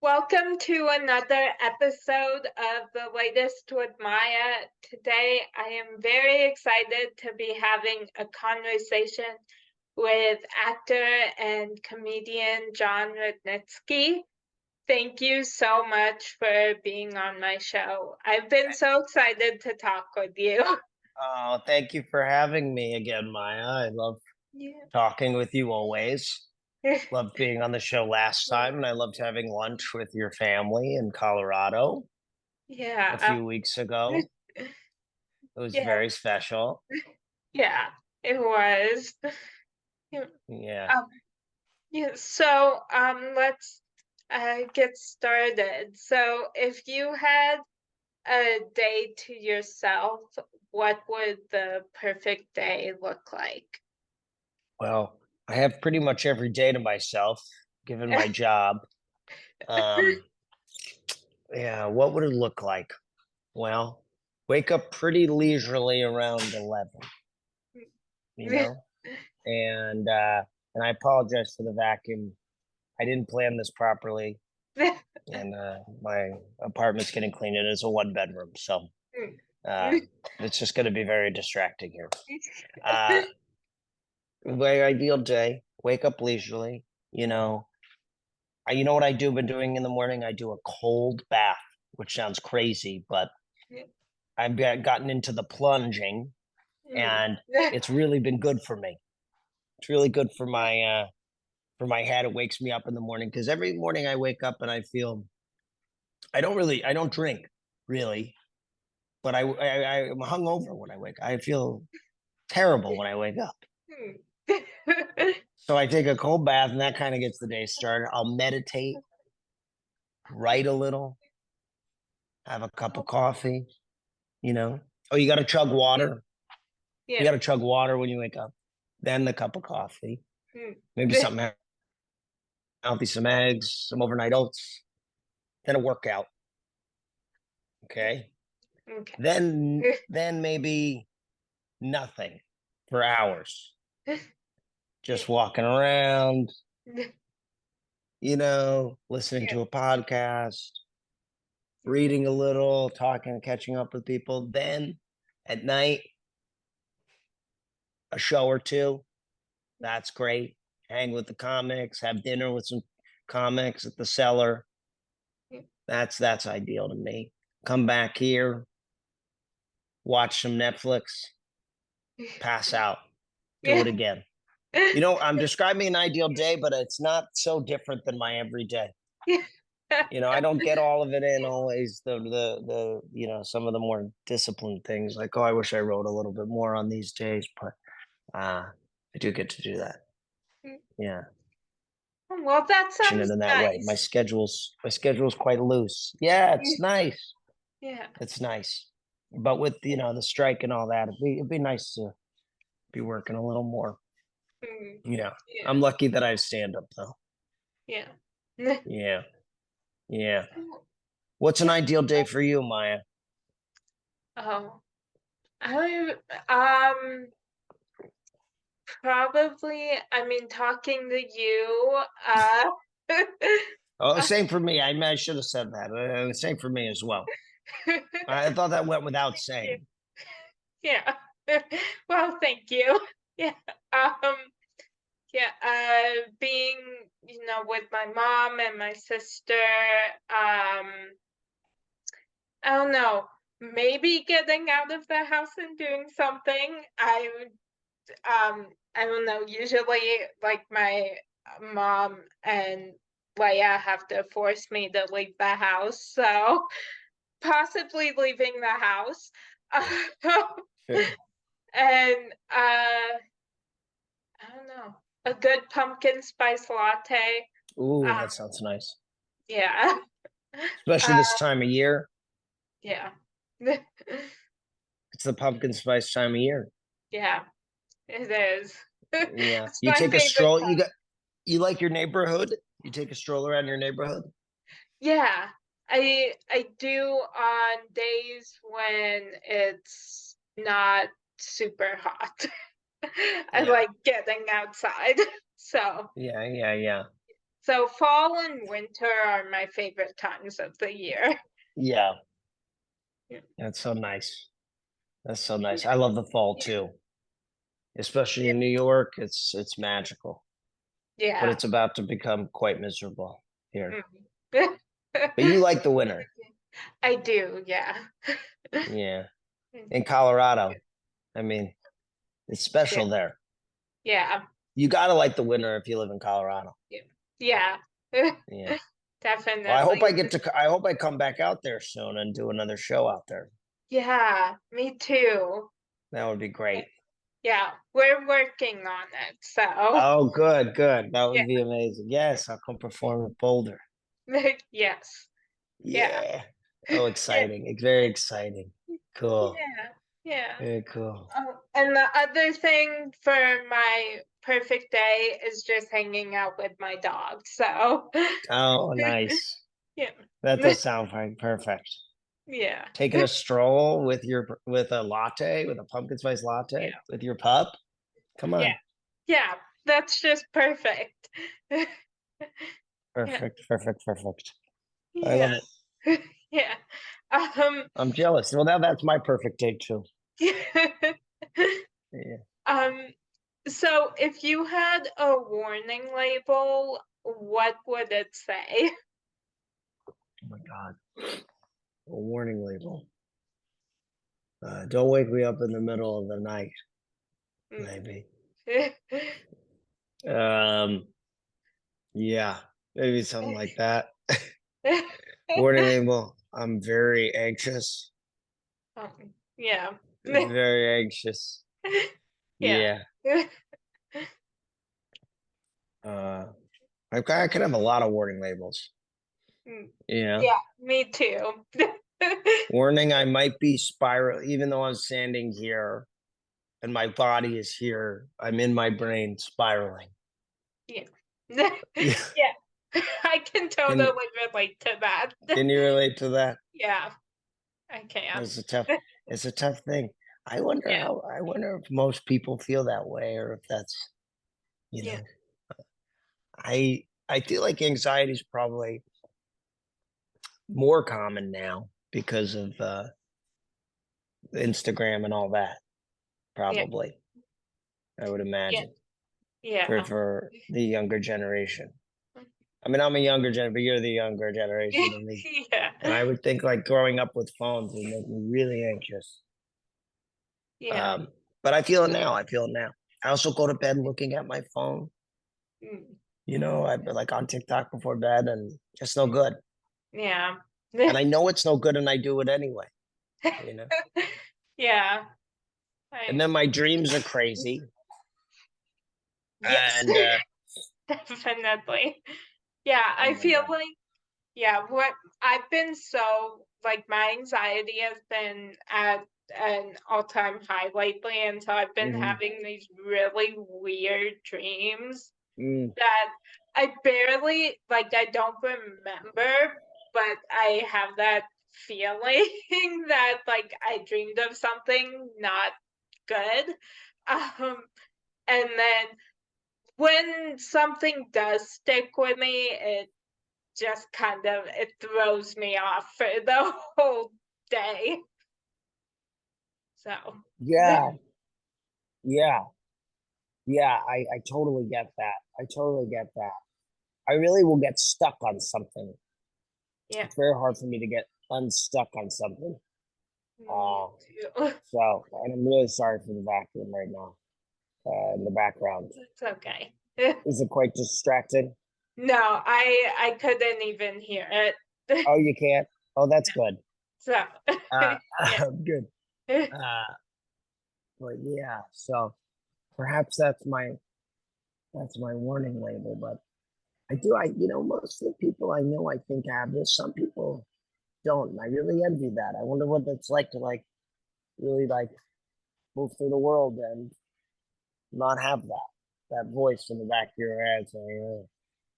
Welcome to another episode of The Latest with Maya. Today, I am very excited to be having a conversation with actor and comedian Jon Rudnitsky. Thank you so much for being on my show. I've been so excited to talk with you. Oh, thank you for having me again, Maya. I love Yeah. talking with you always. Loved being on the show last time, and I loved having lunch with your family in Colorado a Yeah. few weeks ago. It was Yeah. very special. Yeah. It was. Yeah. Yeah. Um, Yeah, so let's get started. So, if you had a day to yourself, what would the perfect day look like? Well, I have pretty much every day to myself, given my job. Um, yeah, what would it look like? Well, wake up pretty leisurely around 11, you know? And I apologize for the vacuum. I didn't plan this properly, and my apartment's getting cleaned, and it's a one bedroom, so uh, it's just going to be very distracting here. Uh, my ideal day: wake up leisurely. You know, you know what I do? Been doing in the morning? I do a cold bath, which sounds crazy, but gotten into the plunging, and it's really been good for me. It's really good for my head. It wakes me up in the morning because every morning I wake up and I don't drink really, but I'm hungover when I wake. I feel terrible when I wake up. So I take a cold bath, and that kind of gets the day started. I'll meditate, write a little, have a cup of coffee. You know, oh, you got to chug water. You got Yeah. to chug water when you wake up. Then the cup of coffee, maybe something healthy, some eggs, some overnight oats. Then a workout. Okay. Okay. Then maybe nothing for hours. Just walking around, listening to a podcast, reading a little, talking, catching up with people. Then at night, a show or two. That's great. Hang with the comics, have dinner with some comics at the cellar. That's ideal to me. Come back here, watch some Netflix, pass out, do Yeah. it again. You know, I'm describing an ideal day, but it's not so different than my everyday. You know, I don't get all of it in always. Some of the more disciplined things, like, oh, I wish I wrote a little bit more on these days, but I do get to do that. Yeah, Well, that fortunate sounds in that way. nice. My schedule's quite loose. Yeah, it's nice. Yeah. It's nice, but with the strike and all that, it'd be nice to be working a little more. Yeah, Yeah. I'm lucky that I have stand up though. Yeah. Yeah, yeah. What's an ideal day for you, Maya? Oh, I probably, I mean, talking to you, Oh, uh, same for me. I should have said that. Same for me as well. I thought that went without yeah, saying. yeah. Well, thank you. Yeah. Um, yeah, being, with my mom and my sister, I don't know, maybe getting out of the house and doing something. I don't know, usually, like, my mom and Leia have to force me to leave the house, so possibly leaving the house. Sure. And, I don't know, a good pumpkin spice latte. Ooh, Um, that sounds nice. yeah. Especially Uh, this time of year. yeah. It's the pumpkin spice time of year. Yeah, it is. Yeah. It's You my take a favorite stroll. time. You like your neighborhood? You take a stroll around your neighborhood? Yeah, I do on days when it's not super hot. I Yeah. like getting outside. So, Yeah. So fall and winter are my favorite times of the year. Yeah, Yeah. that's so nice. That's so nice. I love the fall Yeah. too, especially in New York. It's magical, but Yeah. it's about to become quite miserable here. Mhm. But you like the winter. I do, yeah. Yeah. Mm, In Colorado, I mean, it's yeah, special there. yeah, You gotta like the winter if you live in Colorado. yeah, yeah. Yeah. Well, Definitely. I hope I come back out there soon and do another show out there. Yeah, me too. That would be Yeah, great. yeah, we're working on it, so Oh, good, good. That yeah, would be amazing. Yes, I'll come perform at Boulder. yes, yeah, Yeah. Oh, yeah, exciting. It's very exciting. Cool. yeah, yeah. Very cool. Oh, and the other thing for my perfect day is just hanging out with my dog, so Oh, nice. yeah, That does sound perfect. yeah, Taking a stroll with a latte, with a pumpkin spice latte, yeah, with your pup. Come yeah, on. yeah, that's just perfect. Yeah, Perfect, perfect, perfect. I yeah, love it. yeah. Um, I'm jealous. Well, now that's my perfect day too. Yeah. um, so if you had a warning label, what would it say? Oh my God. A warning label. Don't wake me up in the middle of the night, maybe. Um, yeah, maybe something like that. Warning label. I'm very anxious. Yeah. Very anxious. Yeah. Yeah. Uh, I could have a lot of warning labels. Mm, You know, yeah, me too. warning. I might be spiral, even though I'm standing here and my body is here. I'm in my brain spiraling. Yeah. Yeah. Yeah. I can Can totally relate to that. Can you relate to that? Yeah, I can. It's a tough. It's a tough thing. I wonder Yeah, how. I wonder if most people feel that way, or if that's you yeah, know. I feel like anxiety is probably more common now because of Instagram and all that. yeah, Probably, I would yeah, imagine yeah. for the younger generation. I mean, I'm a younger gen, but you're the younger generation than me. Yeah, And I would think like growing up with phones would make me really anxious. yeah. Um, but I feel it now. I feel it now. I also go to bed looking at my phone. Mm, You know, I've been like on TikTok before bed and just no good. yeah. And I know it's no good and I do it anyway, you know. Yeah, And I then my dreams are crazy. yes, And definitely. Yeah, oh I my feel God. like yeah, what I've been so like my anxiety has been at an all-time high lately, and so I've been Hmm. having these really weird dreams Mm. that I barely like I don't remember, but I have that feeling that like I dreamed of something not good. Um, and then when something does stick with me, it just kind of it throws me off for the whole day. So Yeah, yeah, yeah. I totally get that. I totally get that. I really will get stuck on something. yeah, It's very hard for me to get unstuck on something. me Uh, too. so, and I'm really sorry for the vacuum right now in the background. It's okay. Is it quite distracting? No, I couldn't even hear it. Oh, you can't? Oh, that's good. So Uh, yeah. good. Uh, but yeah, so perhaps that's my warning label. But most of the people I know I think have this. Some people don't. And I really envy that. I wonder what it's like to like really like move through the world and not have that voice in the back of your head saying,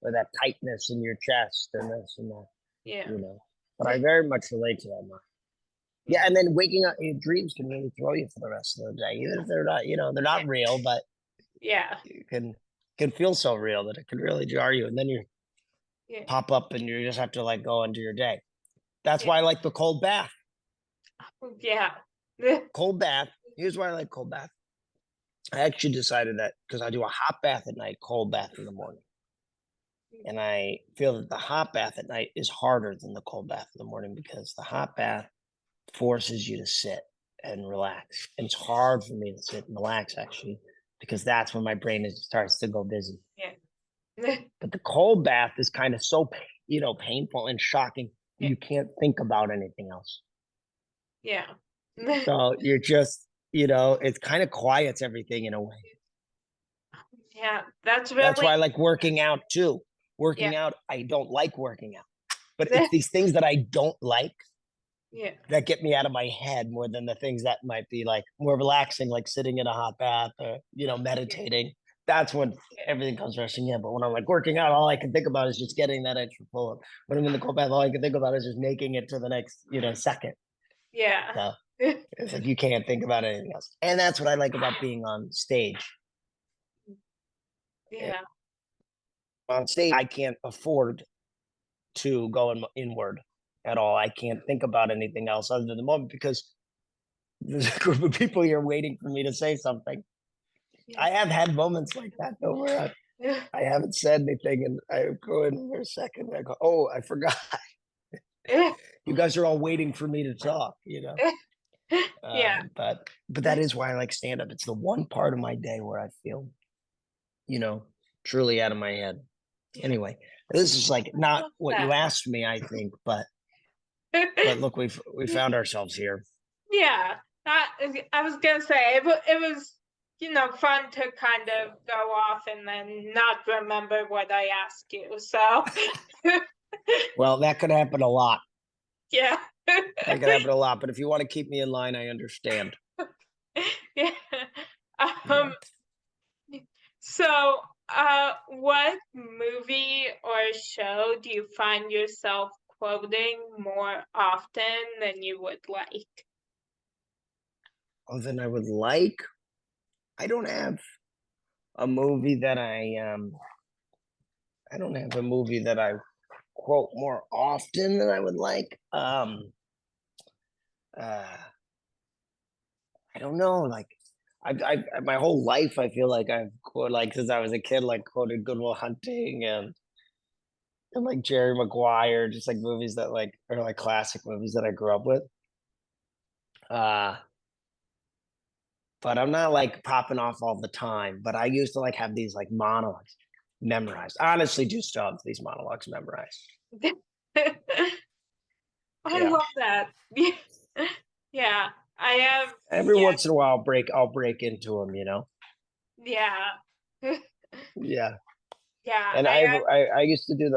or that tightness in your chest and this and that, Yeah. you know. But I very much relate to that. Yeah, and then waking up, your dreams can really throw you for the rest of the day, even if they're not, they're Yeah. not real, but Yeah. you can feel so real that it can really jar you. And then Yeah. pop up and you just have to like go into your day. That's Yeah. why I like the cold bath. Yeah. Cold bath. Here's why I like cold bath. I actually decided that because I do a hot bath at night, cold bath in the morning. And I feel that the hot bath at night is harder than the cold bath in the morning because the hot bath forces you to sit and relax. And it's hard for me to sit and relax actually, because that's when my brain starts to go busy. Yeah. But the cold bath is kind of so, painful and shocking. Yeah. You can't think about anything else. Yeah. So you're just, it kind of quiets everything in a way. Yeah, that's That's really why I like working out too. yeah. Working out, I don't like working out, but it's these things that I don't like Yeah. that get me out of my head more than the things that might be like more relaxing, like sitting in a hot bath or, meditating. That's when everything comes rushing in. But when I'm like working out, all I can think about is just getting that extra pull up. When I'm in the cold bath, all I can think about is just making it to the next, second. Yeah. So it's like you can't think about anything else. And that's what I like about being on stage. Yeah. On stage, I can't afford to go inward at all. I can't think about anything else other than the moment because there's a group of people here waiting for me to say something. I have had moments like that though, where I haven't said anything and I go in for a second and I go, oh, I forgot. You guys are all waiting for me to talk, Yeah. but that is why I like stand up. It's the one part of my day where I feel, truly out of my head. Anyway, this is like not what you asked me, I think, but look, we found ourselves here. Yeah. I was gonna say it was fun to kind of go off and then not remember what I asked you. So Well, that could happen a lot. yeah. That could happen a lot. But if you want to keep me in line, I understand. Yeah. Yeah. So what movie or show do you find yourself quoting more often than you would like? Oh, then I would like. I don't have a movie that I don't have a movie that I quote more often than I would like. Uh, I don't know. Like, my whole life, I feel like I've quoted like since I was a kid, like quoted Good Will Hunting and like Jerry Maguire, just like movies that like are like classic movies that I grew up with. Uh, but I'm not like popping off all the time. But I used to like have these like monologues memorized. I honestly do still have these monologues memorized. I Yeah. love that. Yeah, I have. Every Yeah, once in a while, I'll break into them. yeah, Yeah. yeah. And I have. I used to do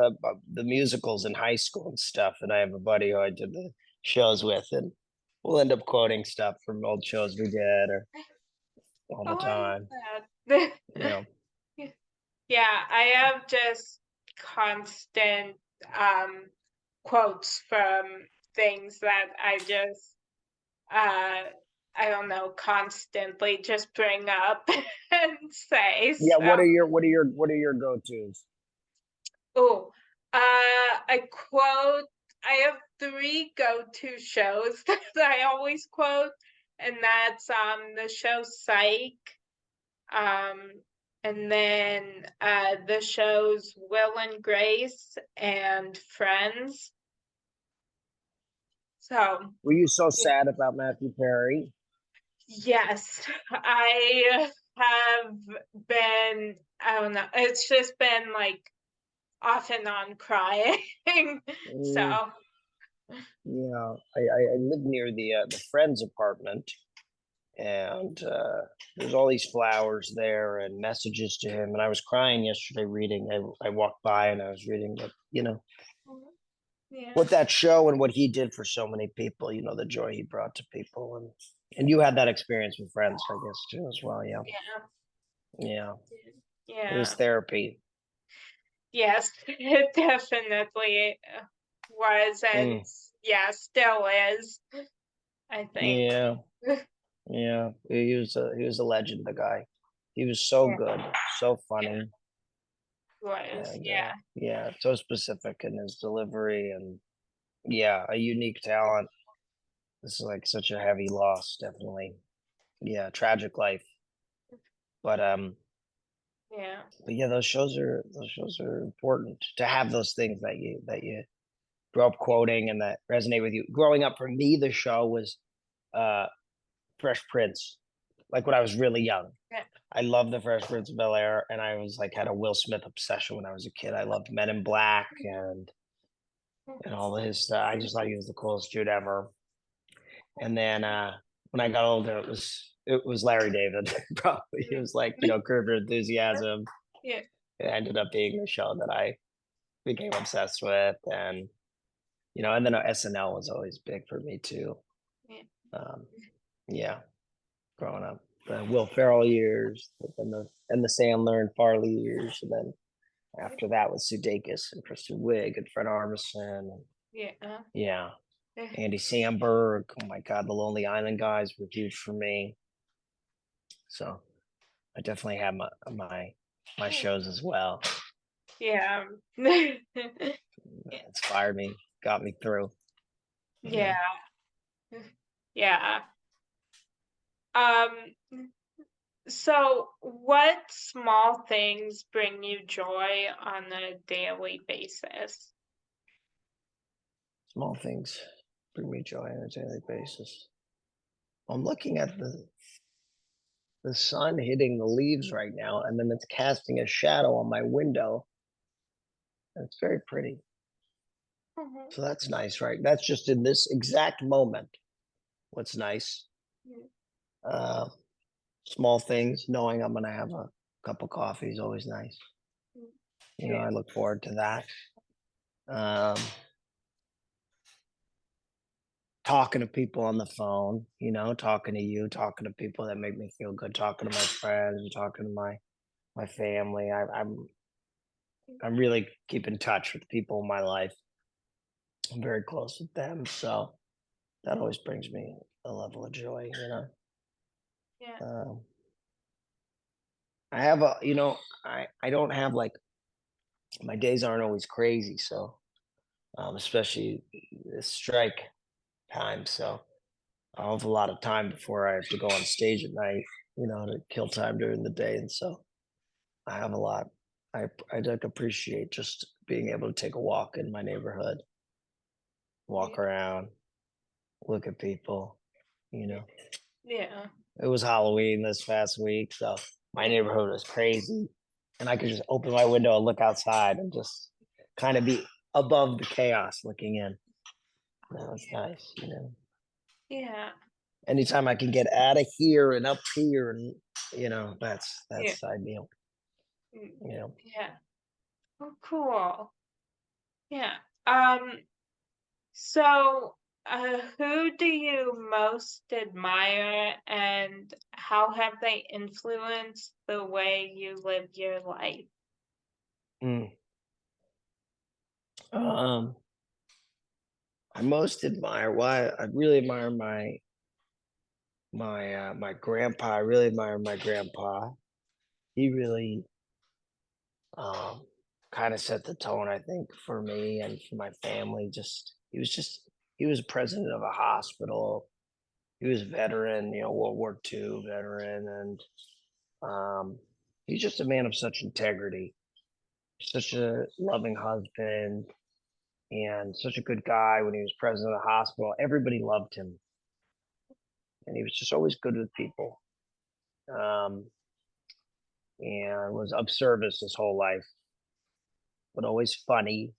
the musicals in high school and stuff, and I have a buddy who I did the shows with, and we'll end up quoting stuff from old shows we did or all the Oh, I time. love that. You know, Yeah, I have just constant quotes from things that I just uh I don't know, constantly just bring up and say. yeah. So What are your go tos? oh, I quote. I have three go-to shows that I always quote, and that's the show Psych, um, and then the shows Will and Grace and Friends. So Were you so sad about Matthew Perry? yes, I have been. I don't know. It's just been like off and on crying. So Mm, yeah, I live near the friend's apartment, and there's all these flowers there and messages to him. And I was crying yesterday reading. I walked by and I was reading, yeah, what that show and what he did for so many people. The joy he brought to people, and you had that experience with friends, I guess, too, as well. Yeah, yeah, yeah. It was yeah. therapy. Yes, it definitely was, and Mm, yeah, still is, I think. yeah, yeah. He was a legend. The guy. He was so Yeah, good, so yeah, funny. was. and Yeah. yeah, so specific in his delivery, and yeah, a unique talent. This is like such a heavy loss, definitely. Yeah, tragic life. But Yeah. but yeah, those shows are important to have those things that you grew up quoting and that resonate with you. Growing up for me, the show was uh Fresh Prince. Like when I was really young. Yeah. I loved the Fresh Prince of Bel-Air, and I was like had a Will Smith obsession when I was a kid. I loved Men in Black and all of his stuff. I just thought he was the coolest dude ever. And then when I got older, it was Larry David. Probably it was like Curb Your Enthusiasm. Yeah. It ended up being the show that I became obsessed with, and and then SNL was always big for me too. Yeah. Um, yeah, growing up, the Will Ferrell years, and the Sandler and Farley years, and then after that was Sudeikis and Kristen Wiig and Fred Armisen. And Yeah. yeah, Yeah. Andy Samberg. Oh my God, the Lonely Island guys were huge for me. So I definitely have my shows as well. Yeah. Inspired me, got me through. Yeah. Yeah. Um, so what small things bring you joy on a daily basis? Small things bring me joy on a daily basis. I'm looking at the sun hitting the leaves right now, and then it's casting a shadow on my window. And it's very pretty. Mhm. So that's nice, right? That's just in this exact moment. What's nice? Mm. Uh, Small things, knowing I'm gonna have a cup of coffee is always nice. Yeah. I look forward to that. Um, Talking to people on the phone, talking to you, talking to people that make me feel good, talking to my friends, talking to my family. I'm really keep in touch with people in my life. I'm very close with them, so that always brings me a level of joy. Yeah. Um, I have I don't have like my days aren't always crazy, so especially this strike time, so I'll have a lot of time before I have to go on stage at night, to kill time during the day, and so I have a lot. I like appreciate just being able to take a walk in my neighborhood, Yeah. walk around, look at people. You know, Yeah. it was Halloween this past week, so my neighborhood was crazy, and I could just open my window and look outside and just kind of be above the chaos looking in. That was nice. Yeah. Anytime I can get out of here and up here, and Yeah. that's ideal. Mm. You know, Yeah. Oh, cool. Yeah. Um, so who do you most admire and how have they influenced the way you live your life? mm. um, I most admire. Why I really admire my grandpa. I really admire my grandpa. He really um kind of set the tone, I think, for me and for my family. He was president of a hospital. He was a veteran, World War II veteran, and he's just a man of such integrity, such a loving husband, and such a good guy. When he was president of the hospital, everybody loved him, and he was just always good with people. Um, and was of service his whole life, but always funny.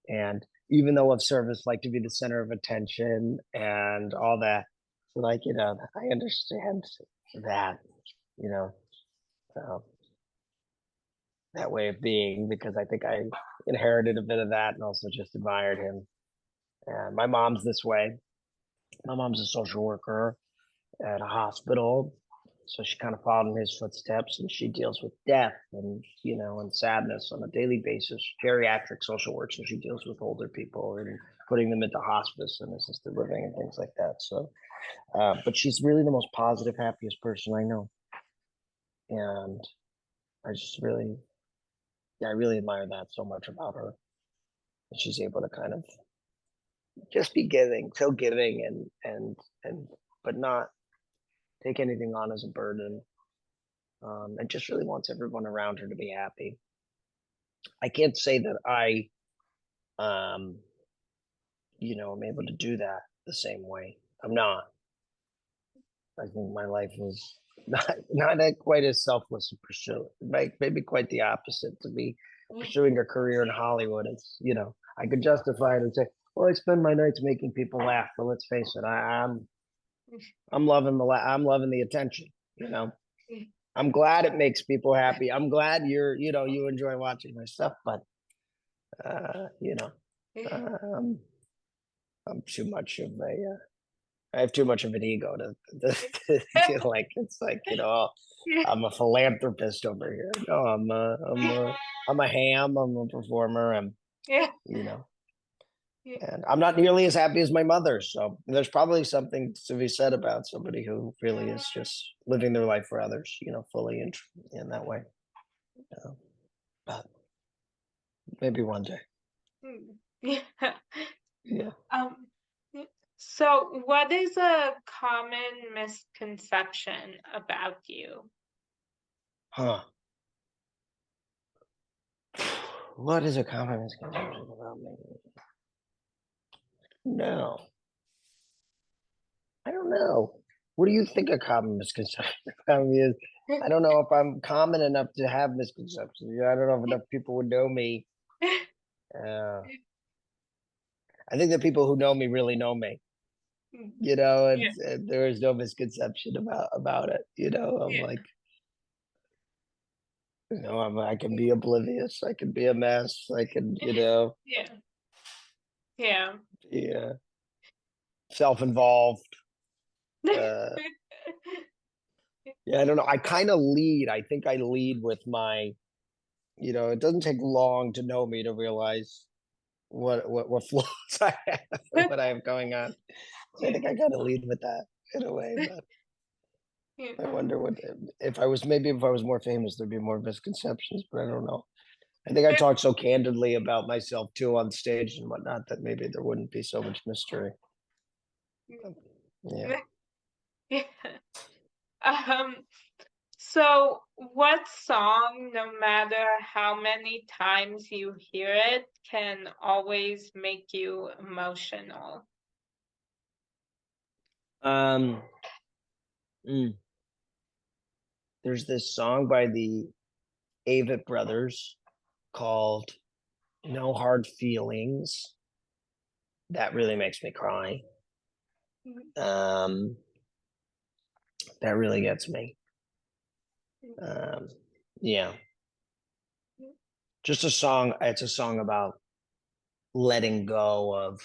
And even though of service, like to be the center of attention and all that, like I understand that, you know, uh, that way of being because I think I inherited a bit of that and also just admired him. And my mom's this way. My mom's a social worker at a hospital. So she kind of followed in his footsteps and she deals with death and sadness on a daily basis, geriatric social work. So she deals with older people and putting them into hospice and assisted living and things like that. So, but she's really the most positive, happiest person I know. And I just really I really admire that so much about her. That she's able to kind of just be giving, so giving, and but not take anything on as a burden. And just really wants everyone around her to be happy. I can't say that um, I'm able to do that the same way. I'm not. I think my life is not quite as selfless a pursuit. Maybe quite the opposite. To be pursuing a career in Hollywood, it's I could justify it and say, well, I spend my nights making people laugh. But let's face it, I'm loving I'm loving the attention. I'm glad it makes people happy. I'm glad you enjoy watching my stuff, but uh, you know, um, I'm too much of a I have too much of an ego to feel like it's like I'm a philanthropist over here. No, I'm a ham. I'm a performer. Yeah. And I'm not nearly as happy as my mother. So there's probably something to be said about somebody who really is just living their life for others, fully in that way. But maybe one day. Yeah. Yeah. So what is a common misconception about you? Huh. What is a common misconception about me? No, I don't know. What do you think a common misconception about me is? I don't know if I'm common enough to have misconceptions. I don't know if enough people would know me. I think the people who know me really know me. And there is no misconception about it. I'm like, I can be oblivious. I can be a mess. I can, Yeah. Yeah. yeah, self-involved. Yeah, I don't know. I kind of lead. I think I lead with my, it doesn't take long to know me to realize what flaws I have, what I have going on. So I think I kind of lead with that in a way. But I wonder if I was more famous, there'd be more misconceptions. But I don't know. I think I talk so candidly about myself too on stage and whatnot that maybe there wouldn't be so much mystery. Yeah. So what song, no matter how many times you hear it, can always make you emotional? Um. There's this song by the Avett Brothers called "No Hard Feelings" that really makes me cry. That really gets me. Yeah. Just a song. It's a song about letting go of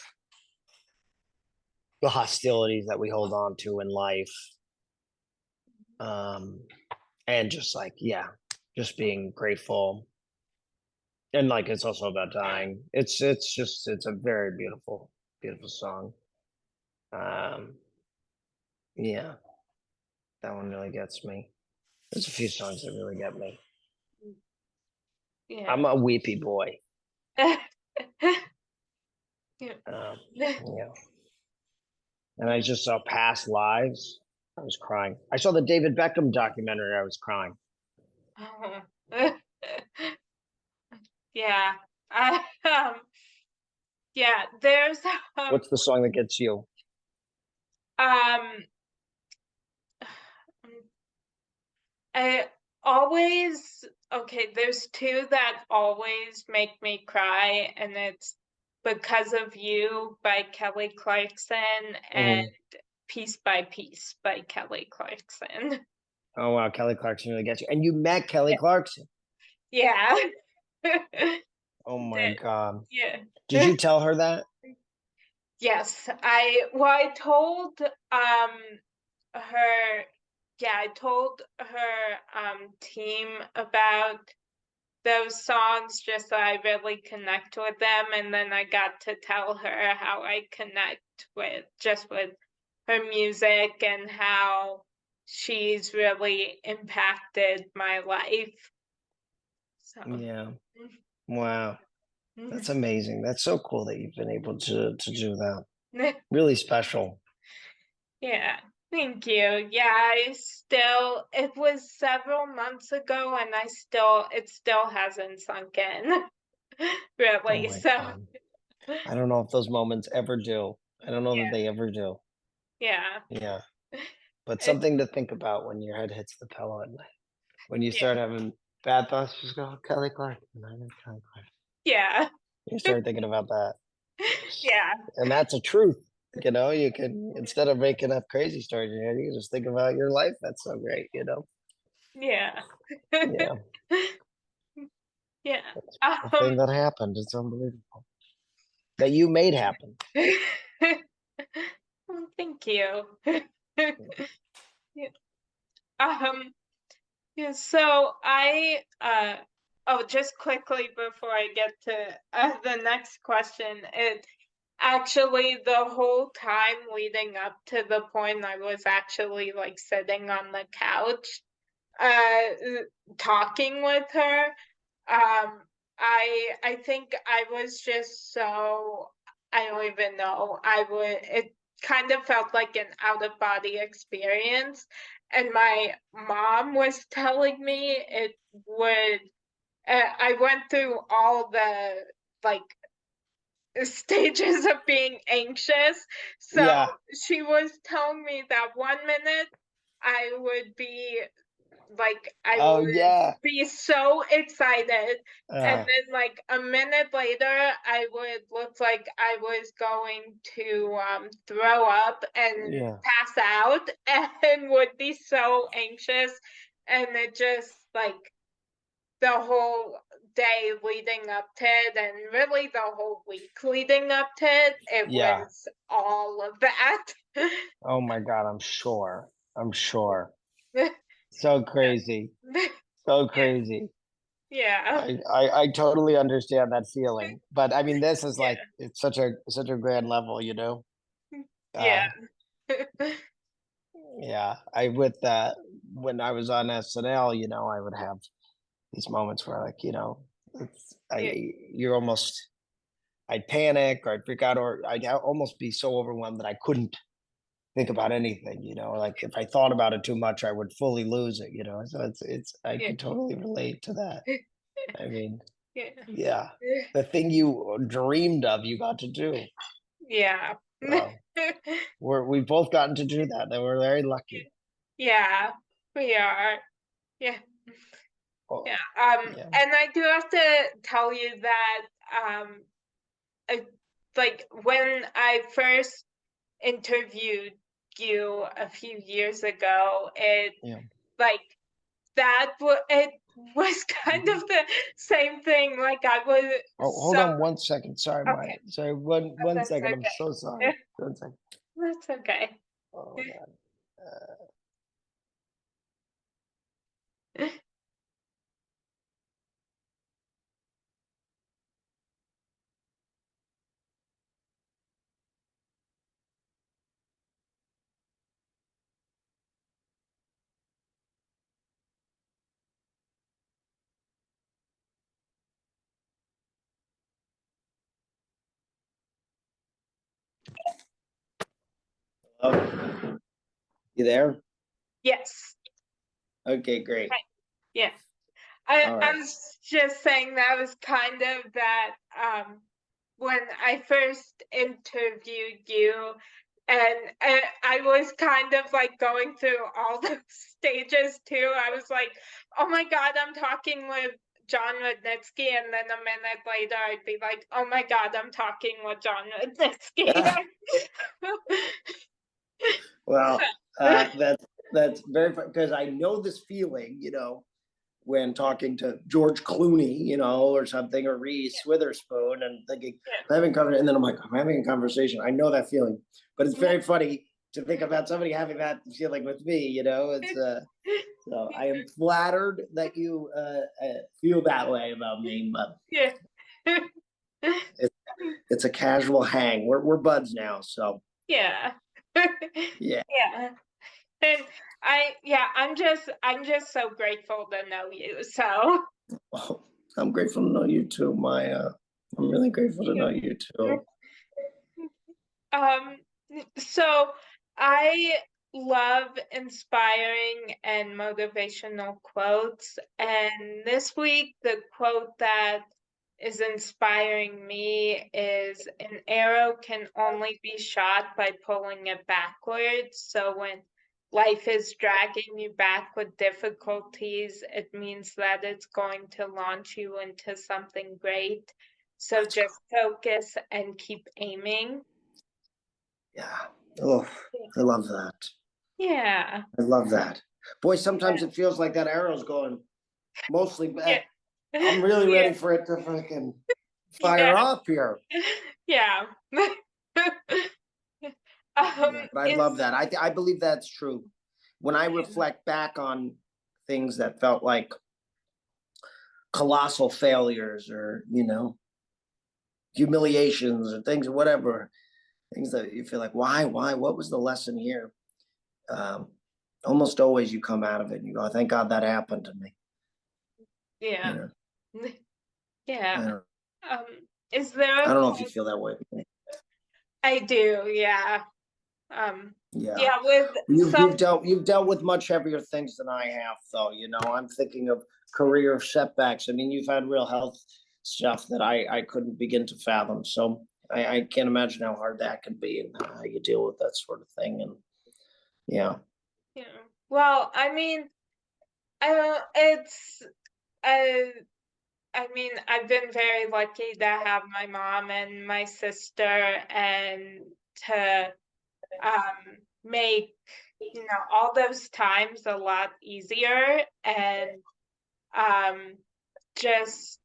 the hostilities that we hold on to in life. And just like, just being grateful. And like, it's also about dying. It's a very beautiful, beautiful song. Yeah, that one really gets me. There's a few songs that really get me. Yeah. I'm a weepy boy. Yeah. Yeah. And I just saw Past Lives. I was crying. I saw the David Beckham documentary. I was crying. Yeah. Yeah, there's What's the song that gets you? um I always there's two that always make me cry, and it's Because of You by Kelly Clarkson and Piece by Piece by Kelly Clarkson. Oh wow, Kelly Clarkson really gets you. And you met Kelly Clarkson. Yeah. Oh my God. Yeah. Did you tell her that? Yes, I told her I told her team about those songs just so I really connect with them, and then I got to tell her how I connect with her music and how she's really impacted my life. So Yeah. Wow. That's amazing. That's so cool that you've been able to do that. Really special. Yeah, thank you. Yeah, it was several months ago and it still hasn't sunk in. Oh Really. my So, God. I don't know if those moments ever do. I don't know that yeah, they ever do. yeah. Yeah. But It, something to think about when your head hits the pillow at night. When you yeah, start having bad thoughts, just go, Kelly Clark. And I know Kelly Clark. yeah, You start thinking about that. yeah, And that's a truth. You can, instead of making up crazy stories in your head, you can just think about your life. That's so great. yeah. Yeah. Yeah. A thing that happened. It's unbelievable. That you made happen. Well, thank you. Yeah. Yeah, so just quickly before I get to the next question, it actually the whole time leading up to the point I was actually like sitting on the couch, uh, talking with her. I think I was just so I don't even know. It kind of felt like an out of body experience. And my mom was telling me it would I went through all the like stages of being anxious. So Yeah. she was telling me that 1 minute I would be like I Oh, would yeah. be so excited, and Uh, then like a minute later I would look like I was going to throw up and yeah. pass out and would be so anxious, and it just like the whole day leading up to it and really the whole week leading up to it, it Yeah. was all of that. Oh my God. I'm sure. I'm sure. So crazy. So Yeah, crazy. yeah, I totally understand that feeling. But I mean, this is like, yeah, it's such a grand level. yeah. Uh, yeah. With that, when I was on SNL, I would have these moments where like, Yeah, you're almost, I'd panic or I'd freak out or almost be so overwhelmed that I couldn't think about anything. Like if I thought about it too much, I would fully lose it. So I yeah, can totally relate to that. I mean, yeah, yeah, the thing you dreamed of, you got to do. yeah. So we've both gotten to do that. And we're very lucky. Yeah, we are. Yeah, Oh, yeah. yeah, And I do have to tell you that, uh, like when I first interviewed you a few years ago, yeah. like it was kind Mhm. of the same thing. Like I was Oh, hold so on 1 second. Sorry, okay. sorry. One That's second. I'm so sorry. okay. 1 second. That's okay. Oh God. Oh, you there? Yes. Okay, great. Right. Yeah. All I right. was just saying that was kind of that when I first interviewed you, and I was kind of like going through all the stages too. I was like, oh my God, I'm talking with Jon Rudnitsky, and then a minute later I'd be like, oh my God, I'm talking with Jon Rudnitsky. Well, that's very fun because I know this feeling, when talking to George Clooney, or something, or Reese Witherspoon, and thinking I'm having conversation, and then I'm like, I'm having a conversation. I know that feeling, but it's very funny to think about somebody having that feeling with me. It's so I am flattered that you feel that way about me, but Yeah. it's it's a casual hang. We're buds now, so Yeah. yeah. Yeah. And I'm just so grateful to know you. So Oh, I'm grateful to know you too, Maya. I'm really grateful to know you too. Um, so I love inspiring and motivational quotes. And this week, the quote that is inspiring me is an arrow can only be shot by pulling it backwards. So when life is dragging you back with difficulties, it means that it's going to launch you into something great. So just focus and keep aiming. Yeah. Oh, I love that. Yeah. I love that. Boy, sometimes it feels like that arrow's going mostly back. I'm really ready for it to fucking fire up here. Yeah. Yeah, but I love that. I believe that's true. When I reflect back on things that felt like colossal failures or, humiliations or things, whatever, things that you feel like, why, what was the lesson here? Almost always you come out of it and you go, thank God that happened to me. Yeah. I Yeah. don't, Is there I a don't know if you feel that way. I do, yeah. Yeah. Yeah, with You've dealt with much heavier things than I have, though. I'm thinking of career setbacks. I mean, you've had real health stuff that I couldn't begin to fathom. So I can't imagine how hard that can be and how you deal with that sort of thing. And yeah. Yeah. Well, I mean, it's I mean, I've been very lucky to have my mom and my sister and to make all those times a lot easier. And just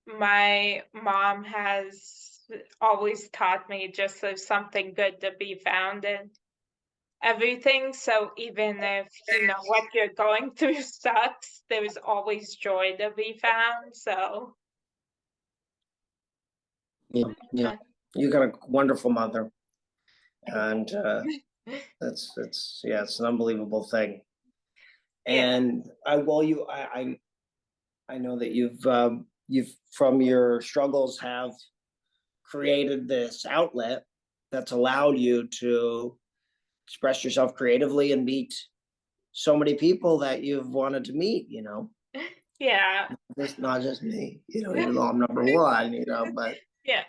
my mom has always taught me just there's something good to be found in everything. So even if what you're going through sucks, there's always joy to be found. So Yeah. You got a wonderful mother. And it's an unbelievable thing. yeah. And I know that you've from your struggles have created this outlet that's allowed you to express yourself creatively and meet so many people that you've wanted to meet, Yeah. not just me, even though I'm number one, but Yeah.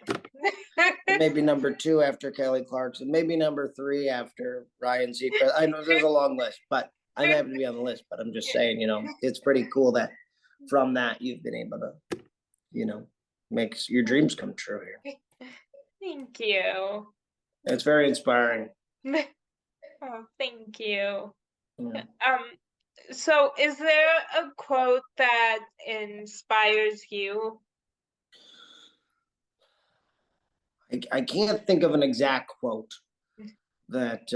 maybe number two after Kelly Clarkson, maybe number three after Ryan Seacrest. I know there's a long list, but I happen to be on the list, but I'm just saying, it's pretty cool that from that you've been able to, make your dreams come true here. Thank you. It's very inspiring. Oh, thank you. Yeah. So is there a quote that inspires you? I can't think of an exact quote that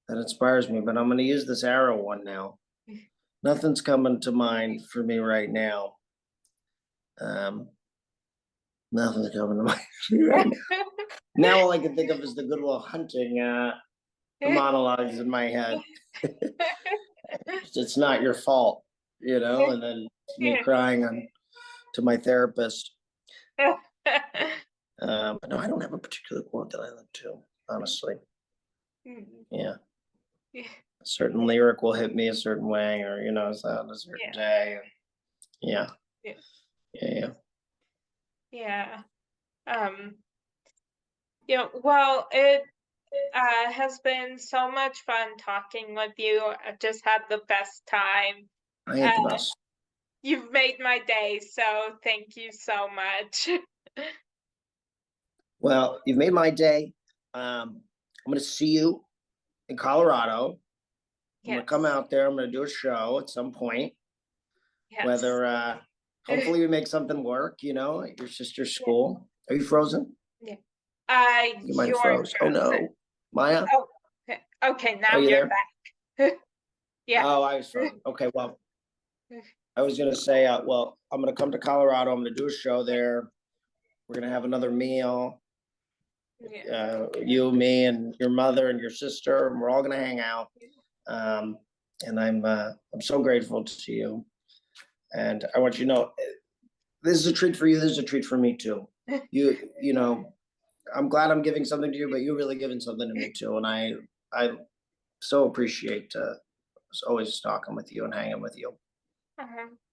inspires me, but I'm going to use this arrow one now. Nothing's coming to mind for me right now. Nothing's coming to mind right now. Now all I can think of is the Good Will Hunting monologues in my head. It's not your fault, and then me crying to my therapist. But no, I don't have a particular quote that I look to, honestly. Yeah. A certain lyric will hit me a certain way, or it's on a certain day. Yeah. Yeah. Well, it has been so much fun talking with you. I've just had the best time. I had the best. You've made my day, so thank you so much. Well, you've made my day. I'm going to see you in Colorado. I'm going to come out there. I'm going to do a show at some point. Yes. Whether hopefully we make something work, at your sister's school. Are you frozen? Yeah. You might have froze. Oh no. Maya? Oh, okay, now you're back. Yeah. Oh, I was frozen. Okay, well, I was gonna say, well, I'm gonna come to Colorado. I'm gonna do a show there. We're gonna have another meal. You, me, and your mother and your sister, and we're all gonna hang out. And I'm so grateful to you. And I want you to know, This is a treat for you. This is a treat for me too. You know, I'm glad I'm giving something to you, but you're really giving something to me too. And I so appreciate always talking with you and hanging with you.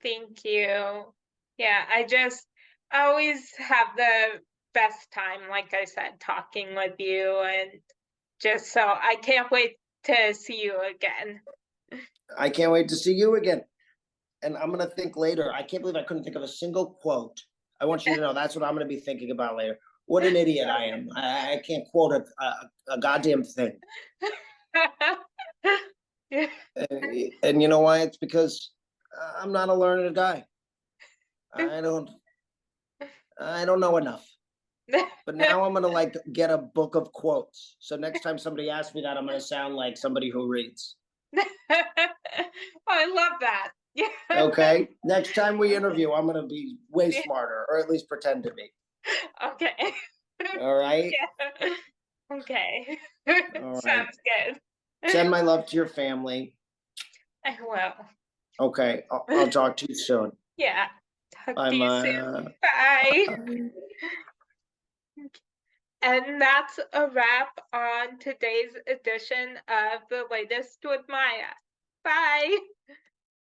Thank you. Yeah, I always have the best time, like I said, talking with you, and just so I can't wait to see you again. I can't wait to see you again. And I'm gonna think later. I can't believe I couldn't think of a single quote. I want you to know that's what I'm gonna be thinking about later. What an idiot I am. I can't quote a goddamn thing. Yeah. And you know why? It's because I'm not a learned guy. I don't I don't know enough. But now I'm gonna like get a book of quotes. So next time somebody asks me that, I'm gonna sound like somebody who reads. I love that. Yeah. Okay. Next time we interview, I'm gonna be way Yeah. smarter, or at least pretend to be. Okay. All right. Yeah. Okay. All right. Sounds good. Send my love to your family. I will. Okay. I'll talk to you soon. Yeah. Talk Bye, to you Maya. soon. Bye. And that's a wrap on today's edition of The Latest with Maya. Bye.